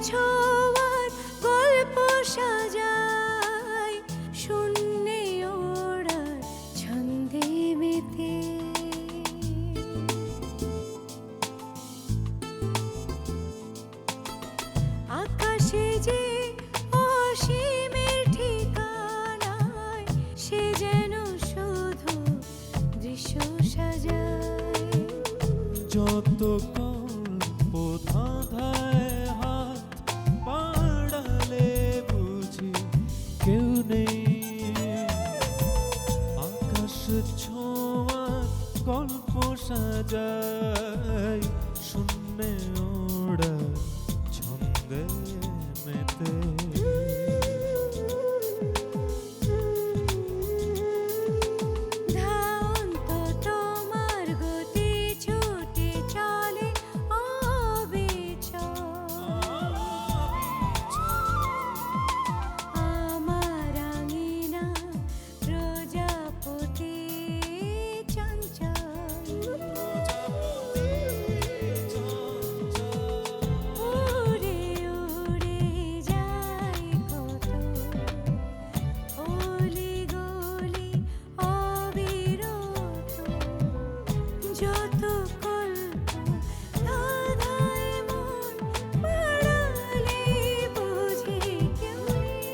ছোঁয়ার গল্প সাজাই শূন্যে ওড়ার ছন্দে মেতে। আকাশে যে অসীমের ঠিকানায় সে যেন শুধু দৃশ্য সাজায়। যত কল্প ধাঁধায় হাত বাড়ালে বুঝি কেউ নেই, আকাশ ছোঁয়ার গল্প সাজায় শূন্যে ওড়া ছন্দে মেতে। ধাওন্ত তোমার গতি ছুটে চলে অবিচল। আমার আঙিনা প্রজাপতি চঞ্চল। উড়ে উড়ে যায় কত অলি গলি অবিরত। যত কল্প ধাঁধায় মন বাড়ালে বুঝি কেউ নেই।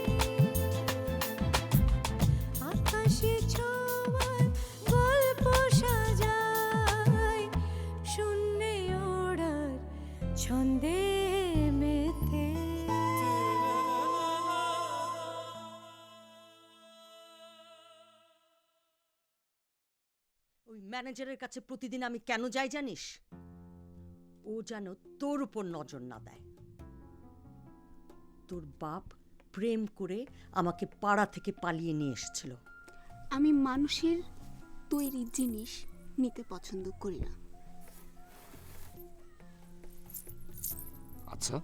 আকাশে ছোঁয়ার গল্প সাজাই শূন্যে ওড়ার ছন্দে মেতে। ওই ম্যানেজারের কাছে প্রতিদিন আমি কেন যাই জানিস? ও যেন তোর উপর নজর না দেয়। তোর বাপ প্রেম করে আমাকে পাড়া থেকে পালিয়ে নিয়ে এসেছিল। আমি মানুষের তৈরি জিনিস নিতে পছন্দ করি না। আচ্ছা,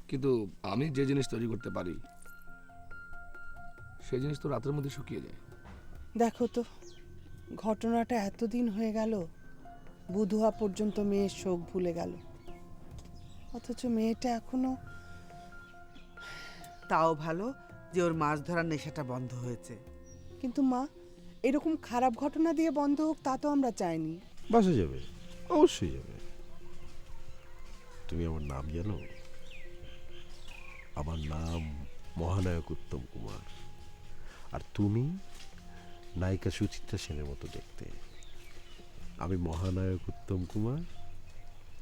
কিন্তু আমি যে জিনিস তৈরি করতে পারি সেই জিনিস তো রাতের মধ্যে শুকিয়ে যায়। দেখো তো, ঘটনাটা এতদিন হয়ে গেল, বুধুয়া পর্যন্ত মেয়ের শোক ভুলে গেল, অথচ মেয়েটা এখনো। তাও ভালো যে ওর মাছ ধরার নেশাটা বন্ধ হয়েছে। কিন্তু মা, এরকম খারাপ ঘটনা দিয়ে বন্ধ হোক তা তো আমরা চাইনি। বাসা যাবে, অবশ্যই যাবে। তুমি আমার নাম জানো? আমার নাম মহানায়ক উত্তম কুমার, আর তুমি নায়িকা সুচিত্রা সেনের মতো দেখতে। আমি মহানায়ক উত্তম কুমার,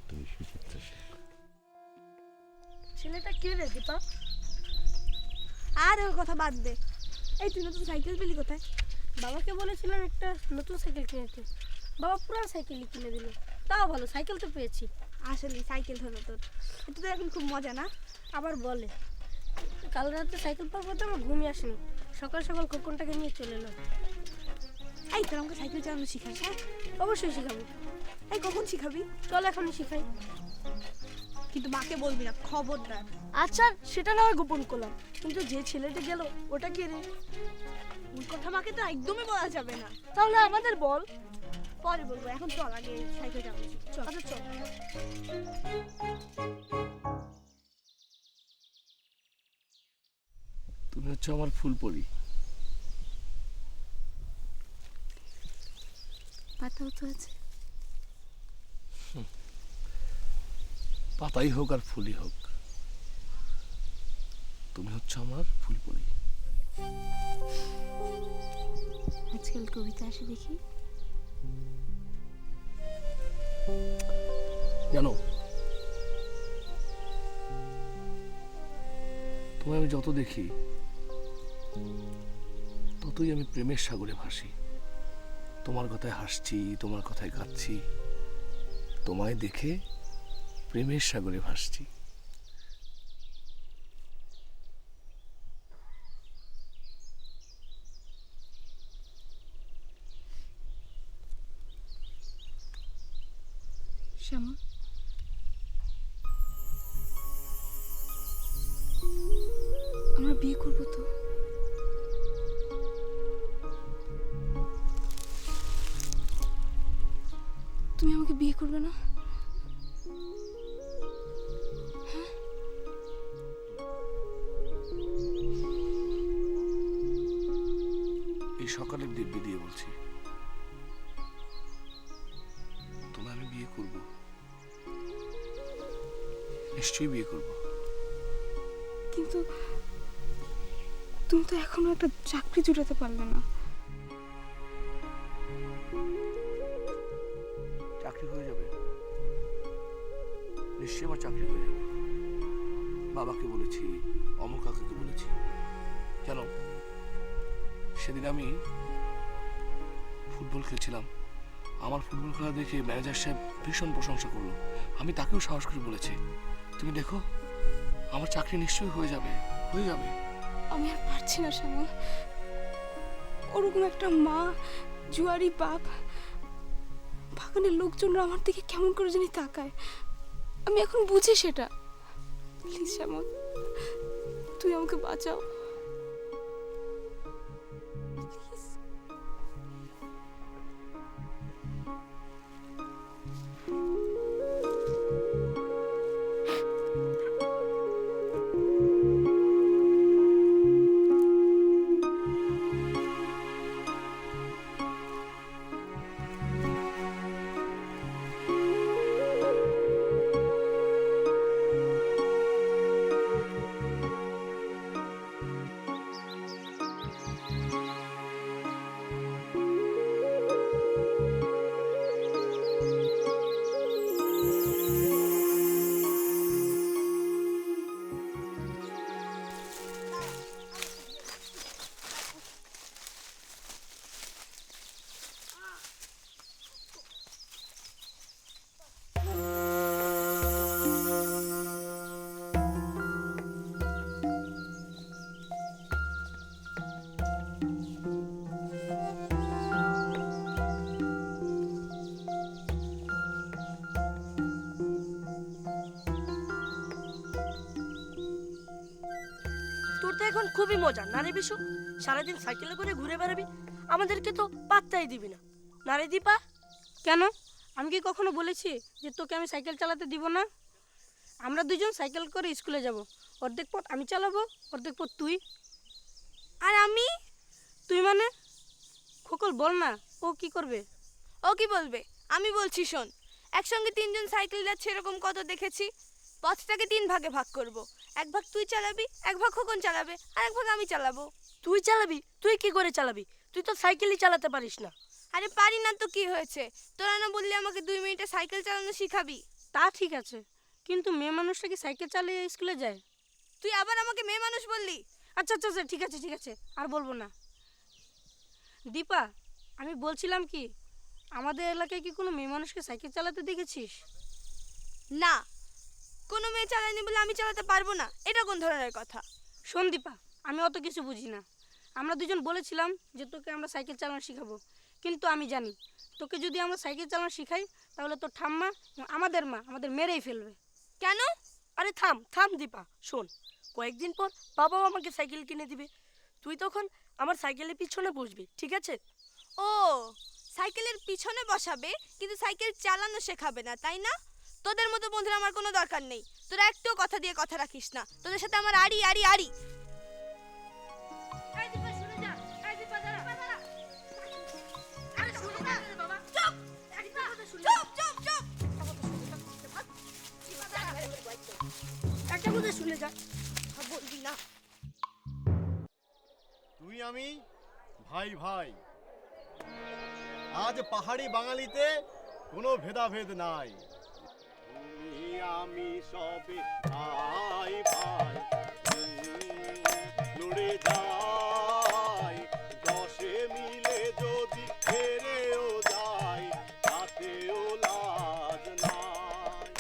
তুমি সুচিত্রা সেন। ছেলেটা কে রে দীপা? আর ওর কথা বাদ দে। এই তুই নতুন সাইকেল পেলি কোথায়? বাবাকে বলেছিলাম একটা নতুন সাইকেল কিনেছে, বাবা পুরান সাইকেলই কিনে দিল। তাও ভালো, সাইকেল তো পেয়েছি। আসলে সাইকেল হলো তোর, এটা তো এখন খুব মজা না? আবার বলে কাল রাতে সাইকেল পাওয়ার পর তো আমার ঘুমিয়ে আসেনি, সকাল সকাল খোকনটাকে নিয়ে চলে এলো। এই তোর আমাকে সাইকেল চালানো শিখাস? হ্যাঁ অবশ্যই শিখাবো। এই কখন শিখাবি? চল এখনই শিখাই। কিন্তু মাকে বলবি না, খবরদার। আচ্ছা, সেটা না হয় গোপন করলাম, কিন্তু যে ছেলেটা গেল ওটা কে রে? ওই কথা মাকে তো একদমই বলা যাবে না। তাহলে আমাদের বল। পরে বলবো, এখন চল আগে সাইকেল চালানো শিখি। চল। আচ্ছা চল। তুমি হচ্ছে আমার ফুলপরি। পাতাও তো আছে। পাতাই হোক আর ফুলই হোক, তুমি হচ্ছে আমার ফুলপরি। আজকাল কবিতা আসে দেখি। জানো, তোমায় আমি যত দেখি ততই আমি প্রেমের সাগরে ভাসি। তোমার কথায় হাসছি, তোমার কথায় গাচ্ছি, তোমায় দেখে প্রেমের সাগরে ভাসছি। শ্যামা, আমরা বিয়ে করবো তো? তুমি আমাকে বিয়ে করবে না? হ্যাঁ। সকালের দিব্যি দিয়ে বলছি, তোমায় আমি বিয়ে করব, নিশ্চয়ই বিয়ে করব। কিন্তু তুমি তো এখনো একটা চাকরি জুটাতে পারলে না। চাকরি হয়ে যাবে, নিশ্চয়ই আমার চাকরি হয়ে যাবে। বাবাকে বলেছি, অমর কাকাকে বলেছি। কেন, সেদিন আমি ফুটবল খেলছিলাম, আমার ফুটবল খেলা দেখে ম্যানেজার সাহেব ভীষণ প্রশংসা করলো। আমি তাকেও সাহস করে বলেছি, তুমি দেখো আমার চাকরি নিশ্চয়ই হয়ে যাবে, হয়ে যাবে। আমি আর পারছি না শ্যামল, ওরকম একটা মা, জুয়ারি বাপ, বাগানের লোকজনরা আমার দিকে কেমন করে জানি তাকায়। আমি এখন বুঝি সেটা। প্লিজ শ্যামল, তুই আমাকে বাঁচাও। তোর তো এখন খুবই মজা না রে বিশু? সারাদিন সাইকেলে করে ঘুরে বেড়াবি, আমাদেরকে তো পাত্তাই দিবি না। না রে দীপা? কেন, আমি কি কখনো বলেছি যে তোকে আমি সাইকেল চালাতে দিব না? আমরা দুজন সাইকেল করে স্কুলে যাব, অর্ধেক পথ আমি চালাবো, অর্ধেক পথ তুই। আর আমি? তুই মানে? খোকল বল না, ও কি করবে? ও কি বলবে? আমি বলছি শোন, একসঙ্গে তিনজন সাইকেল যাচ্ছে এরকম কত দেখেছি। পথটাকে 3 ভাগে ভাগ করব, 1 ভাগ তুই চালাবি, 1 ভাগ খোকন চালাবে, আর 1 ভাগ আমি চালাবো। তুই চালাবি? তুই কি করে চালাবি? তুই তো সাইকেলই চালাতে পারিস না। আরে পারি না তো কি হয়েছে? তোরা না বললি আমাকে 2 মিনিটে সাইকেল চালানো শিখাবি? তা ঠিক আছে, কিন্তু মেয়ে মানুষটা কি সাইকেল চালিয়ে স্কুলে যায়? তুই আবার আমাকে মেয়ে মানুষ বললি? আচ্ছা আচ্ছা আচ্ছা, ঠিক আছে ঠিক আছে, আর বলবো না। দীপা, আমি বলছিলাম কি, আমাদের এলাকায় কি কোনো মেয়ে মানুষকে সাইকেল চালাতে দেখেছিস? না, কোনো মেয়ে চালায়নি বলে আমি চালাতে পারবো না, এটা কোন ধরনের কথা? শোন দীপা, আমি অত কিছু বুঝি না। আমরা দুজন বলেছিলাম যে তোকে আমরা সাইকেল চালানো শেখাবো, কিন্তু আমি জানি তোকে যদি আমরা সাইকেল চালানো শিখাই তাহলে তোর ঠাম্মা আমাদের মা আমাদের মেরেই ফেলবে। কেন? আরে থাম থাম দীপা, শোন, কয়েকদিন পর বাবাও আমাকে সাইকেল কিনে দিবে, তুই তখন আমার সাইকেলের পিছনে বসবি, ঠিক আছে? ও, সাইকেলের পিছনে বসাবে কিন্তু সাইকেল চালানো শেখাবে না, তাই না? তোদের মতো বন্ধুরা আমার কোনো দরকার নেই। তোরা একটু কথা দিয়ে কথা রাখিস না, তোদের সাথে আমার আড়ি আড়ি আড়ি। একটা কথা শুনে যা, বলবি না। তুই আমি ভাই ভাই, আজ পাহাড়ি বাঙালিতে কোনো ভেদাভেদ নাই। তুমি আমি সবে ভাই ভাই, লড়ে যাই দশে মিলে যদি হেরেও যাই তাতেও লাজ নাই।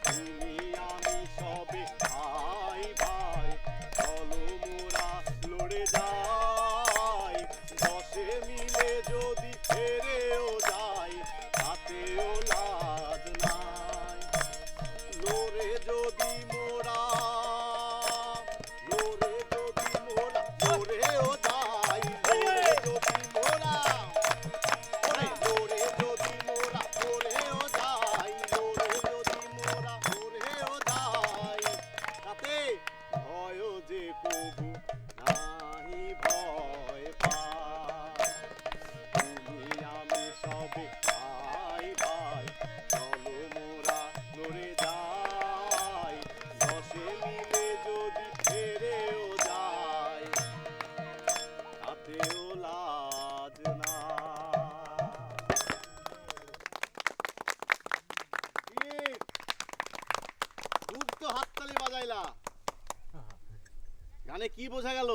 তুমি আমি সবে ভাই ভাই, চলো মোরা লড়ে যাই দশে মিলে যদি হেরেও যাই তাতেও লাজ নাই। লড়ে যদি মোরা মানে কি বোঝা গেল?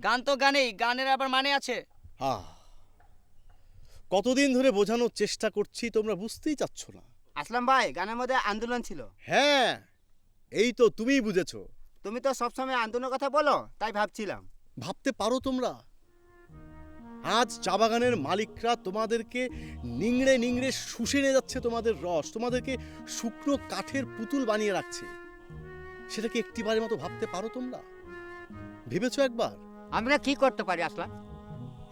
গান তো গানেই, গানের আবার মানে আছে। কতদিন ধরে বোঝানোর চেষ্টা করছি, তোমরা বুঝতেই চাচ্ছ না। আসলাম ভাই, গানের মধ্যে আন্দোলন ছিল। হ্যাঁ, এই তো তুমিই বুঝেছো। তুমি তো সবসময় আন্দোলনের কথা বলো, তাই ভাবছিলাম। ভাবতে পারো তোমরা? আজ চা বাগানের মালিকরা তোমাদেরকে নিংড়ে নিংড়ে শুষে নিয়ে যাচ্ছে, তোমাদের রস, তোমাদেরকে শুকনো কাঠের পুতুল বানিয়ে রাখছে। সেটাকে একটিবারের মতো ভাবতে পারো তোমরা? ভেবেছো একবার? আমরা কি করতে পারি আসলাম?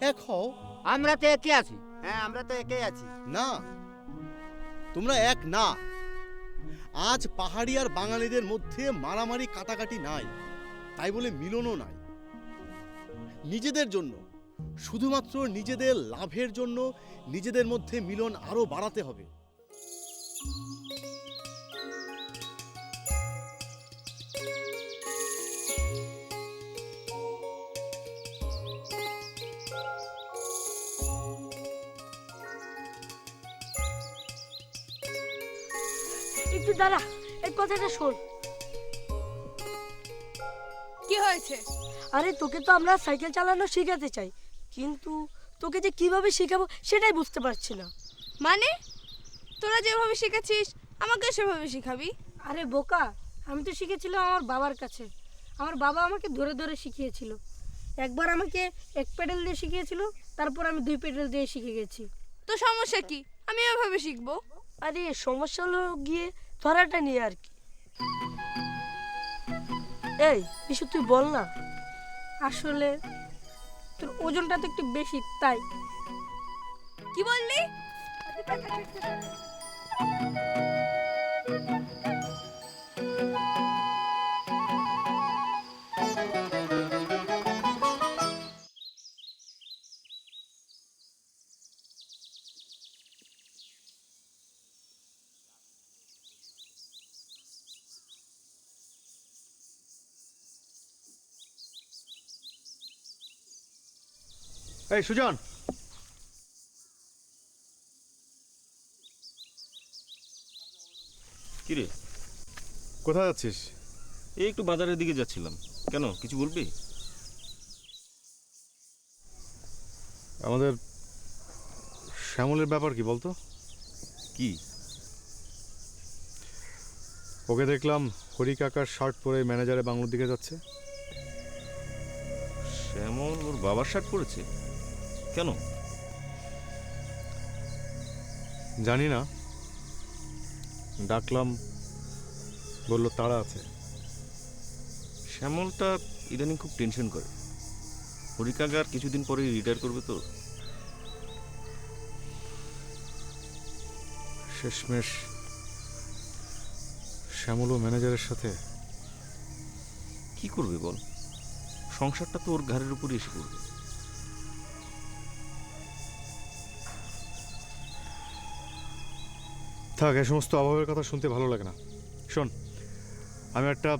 এক হও। আমরা তো একই আছি। হ্যাঁ, আমরা তো একই আছি। না, তোমরা এক না। আজ পাহাড়ি আর বাঙালিদের মধ্যে মারামারি কাটাকাটি নাই, তাই বলে মিলনও নাই। নিজেদের জন্য, শুধুমাত্র নিজেদের লাভের জন্য নিজেদের মধ্যে মিলন আরো বাড়াতে হবে। একটু দাঁড়া, এই কথাটা শোন। কি হয়েছে? আরে তোকে তো আমরা সাইকেল চালানো শেখাতে চাই, কিন্তু তোকে যে কিভাবে শেখাবো সেটাই বুঝতে পারছি না। মানে তোরা যেভাবে শিখেছিস আমাকে সেভাবে শিখাবি? আরে বোকা, আমি তো শিখেছিলাম আমার বাবার কাছে। আমার বাবা আমাকে ধরে ধরে শিখিয়েছিল। একবার আমাকে এক পেডেল দিয়ে শিখিয়েছিল, তারপর আমি 2 পেডেল দিয়ে শিখে গেছি। তো সমস্যা কি? আমি এভাবে শিখবো। আরে সমস্যা হলো গিয়ে ধরাটা নিয়ে আর কি। এই বিশু, তুই বল না। আসলে তোর ওজনটা তো একটু বেশি, তাই। কি বললি? এই সুজন, কিরে, কোথায় যাচ্ছিস? এই একটু বাজারের দিকে যাচ্ছিলাম। কেন, কিছু বলবি? আমাদের শ্যামলের ব্যাপার কি বলতো? কি? ওকে দেখলাম হরি কাকার শার্ট পরে ম্যানেজারের বাংলোর দিকে যাচ্ছে। শ্যামল ওর বাবার শার্ট পরেছে? কেন? জানি না, ডাকলাম, বললো তাড়া আছে। শ্যামলটা ইদানিং খুব টেনশন করে। হরিকাকার কিছুদিন পরেই রিটায়ার করবে তো। শেষমেশ শ্যামল ও ম্যানেজারের সাথে কি করবে বল? সংসারটা তো ওর ঘাড়ের উপরই এসে পড়বে। থাক, এই সমস্ত অভাবের কথা শুনতে ভালো লাগে না। শোন, আমি একটা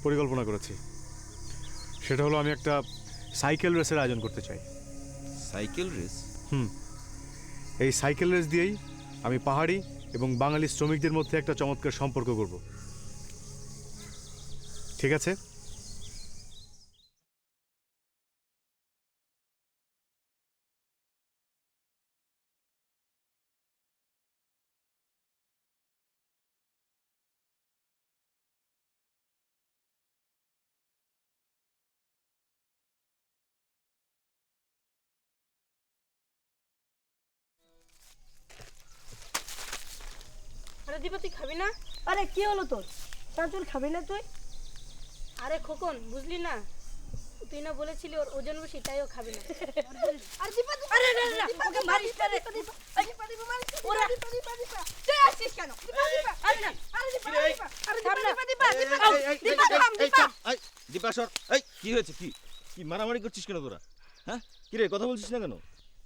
পরিকল্পনা করেছি। সেটা হলো, আমি একটা সাইকেল রেসের আয়োজন করতে চাই। Cycle race? এই সাইকেল রেস দিয়েই আমি পাহাড়ি এবং বাঙালি শ্রমিকদের মধ্যে একটা চমৎকার সম্পর্ক করব। ঠিক আছে? আরে দীপা, তুই খাবি না? আরে কি হলো তোর? তুই খাবি না তুই? আরে খোকন, বুঝলি না, তুই না বলেছিলি ওর ওজন বেশি, তাই ও খাবে না। আরে দীপা, আরে না না, ওকে মারিস না রে। দীপা মারিস না। ওরা তুই আসছিস কেন? দীপা, আরে না, আরে দীপা, আরে দীপা, থাম, দীপা। দীপা সর। এই কি হয়েছে? কি কি মারামারি করছিস কেন তোরা? হ্যাঁ, কি রে, কথা বলছিস না কেন?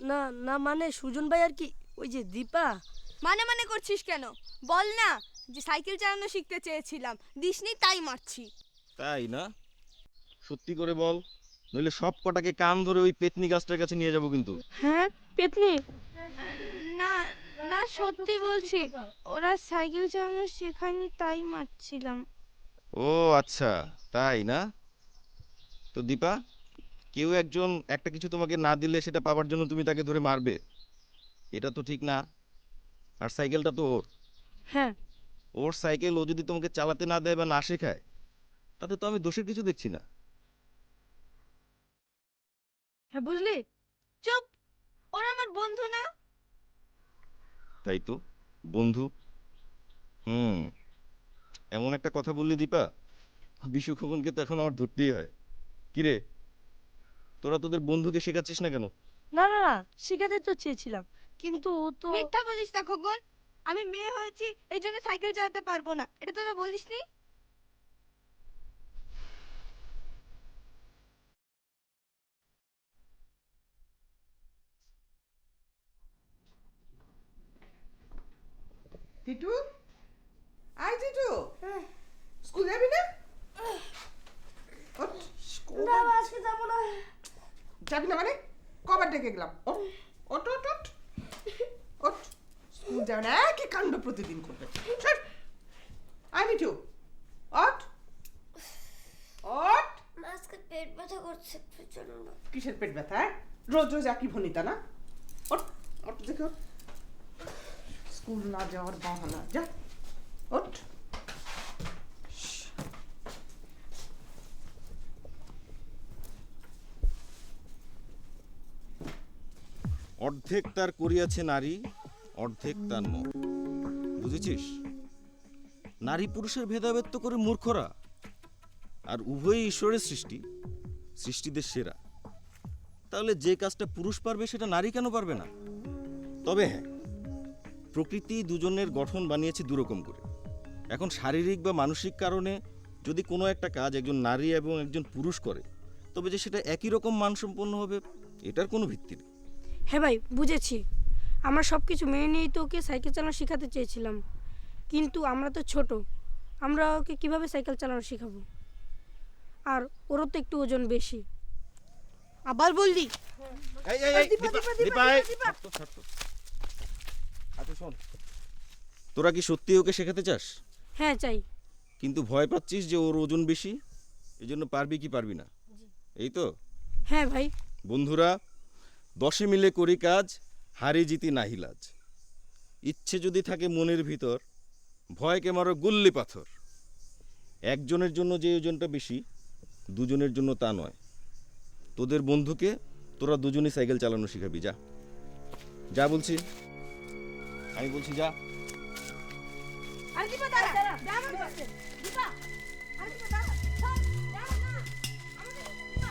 না না, মানে সুজন ভাই আর কি, ওই যে দীপা। মানে করছিস কেন? বল না যে সাইকেল চালানো শিখতে চেয়েছিলাম, দিসনি তাই মারছি। তাই না? সত্যি করে বল, নইলে সব কটাকে কান ধরে ওই পেতনি গাছটার কাছে নিয়ে যাবো কিন্তু। হ্যাঁ পেতনি? না না, সত্যি বলছি, ওরা সাইকেল চালানো শেখায়নি তাই মারছিলাম। ও আচ্ছা, তাই না? তো দীপা, কেউ একজন একটা কিছু তোমাকে না দিলে সেটা পাওয়ার জন্য তুমি তাকে ধরে মারবে, এটা তো ঠিক না। আর সাইকেলটা তো ওর। হ্যাঁ। ওর সাইকেল ও যদি তোমাকে চালাতে না দেয় বা না শেখায়, তাতে তো আমি দোষের কিছু দেখছি না। হ্যাঁ বুঝলি? চুপ, ওরা আমার বন্ধু না। তাই তো, বন্ধু। এমন একটা কথা বললি দীপা, বিশু খোকনকে তো এখন আমার ধরতেই হয়। কিরে, তোরা তোদের বন্ধুকে শেখাচ্ছিস না কেন? না না না, শিখাতে তো চেয়েছিলাম, কিন্তু ও তো। মিথ্যা বলিস না খোকন, আমি মেয়ে হয়েছি এই জন্য সাইকেল চালাতে পারবো না, এটা তোরা বলিসনি? টিটু, আয় টিটু, স্কুল যাবি না? ওঠ, আজকে যাবো না। যাবি না মানে? কবার ডেকে গেলাম? ওঠ ওঠ ওঠ ওঠ ওঠ, স্কুল যাবে না, একই কাণ্ড প্রতিদিন করবে। সর। আয় টিটু, ওঠ ওঠ। আজকে পেট ব্যথা করছে প্রচন্ড। কিসের পেট ব্যথা? হ্যাঁ? রোজ রোজ একই ভনিতা না? ওঠ ওঠ, দেখে ওঠ। স্কুল না যাওয়ার বাহানা, যা ওঠ। অর্ধেক তার করিয়াছে নারী, অর্ধেক তার নর। বুঝেছিস? নারী পুরুষের ভেদাভেদ তো করে মূর্খরা, আর উভয়ই ঈশ্বরের সৃষ্টি, সৃষ্টিদের সেরা। তাহলে যে কাজটা পুরুষ পারবে সেটা নারী কেন পারবে না? তবে হ্যাঁ, প্রকৃতি দুজনের গঠন বানিয়েছে দুরকম করে। এখন শারীরিক বা মানসিক কারণে যদি কোনো একটা কাজ একজন নারী এবং একজন পুরুষ করে, তবে যে সেটা একই রকম মানসম্পন্ন হবে এটার কোনো ভিত্তি নেই। হ্যাঁ ভাই, বুঝেছি। আমরা সব কিছু মেনে নিয়েই তো ওকে সাইকেল চালানো শেখাতে চেয়েছিলাম, কিন্তু আমরা তো ছোট, আমরা ওকে কিভাবে সাইকেল চালানো শেখাবো? আর ওরও তো একটু ওজন বেশি। আবার বললি? আচ্ছা শোন, তোরা কি সত্যি ওকে শেখাতে চাস? হ্যাঁ চাই। কিন্তু ভয় পাচ্ছিস যে ওর ওজন বেশি, এই জন্য পারবি কি পারবি না, এই তো? হ্যাঁ ভাই। বন্ধুরা, 10 মিলে করি কাজ, হারি জিতি নাহি লাজ। ইচ্ছে যদি থাকে মনের ভিতর, ভয়কে মারো গুল্লি পাথর। একজনের জন্য যে ওজনটা বেশি, দুজনের জন্য তা নয়। তোদের বন্ধুকে তোরা দুজনই সাইকেল চালানো শিখাবি, যা যা বলছি, আমি বলছি যা। আরে দীপা দাঁড়া, যা আমার কাছে। দীপা, আরে দীপা দাঁড়া, চল, দাঁড়া না। আমাদের দীপা,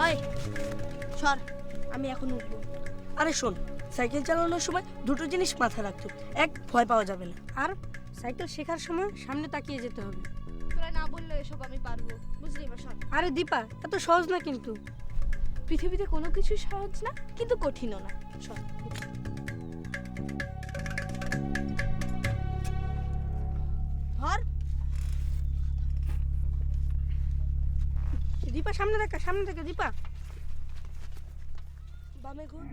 আয় সর, আমি এখন উঠবো। আরে শোন, সাইকেল চালানোর সময় দুটো জিনিস মাথায় রাখতো। এক, ভয় পাওয়া যাবে না, আর সাইকেল শেখার সময় সামনে তাকিয়ে যেতে হবে। তোরা না বললে এসব আমি পারবো, বুঝলি? এবার শোন, আরে দীপা, এত সহজ না কিন্তু। পৃথিবীতে কোনো কিছু সহজ না, কিন্তু কঠিনও না। শোন, ধর। দীপা সামনে দেখা, সামনে দেখা দীপা। বামে ঘুর।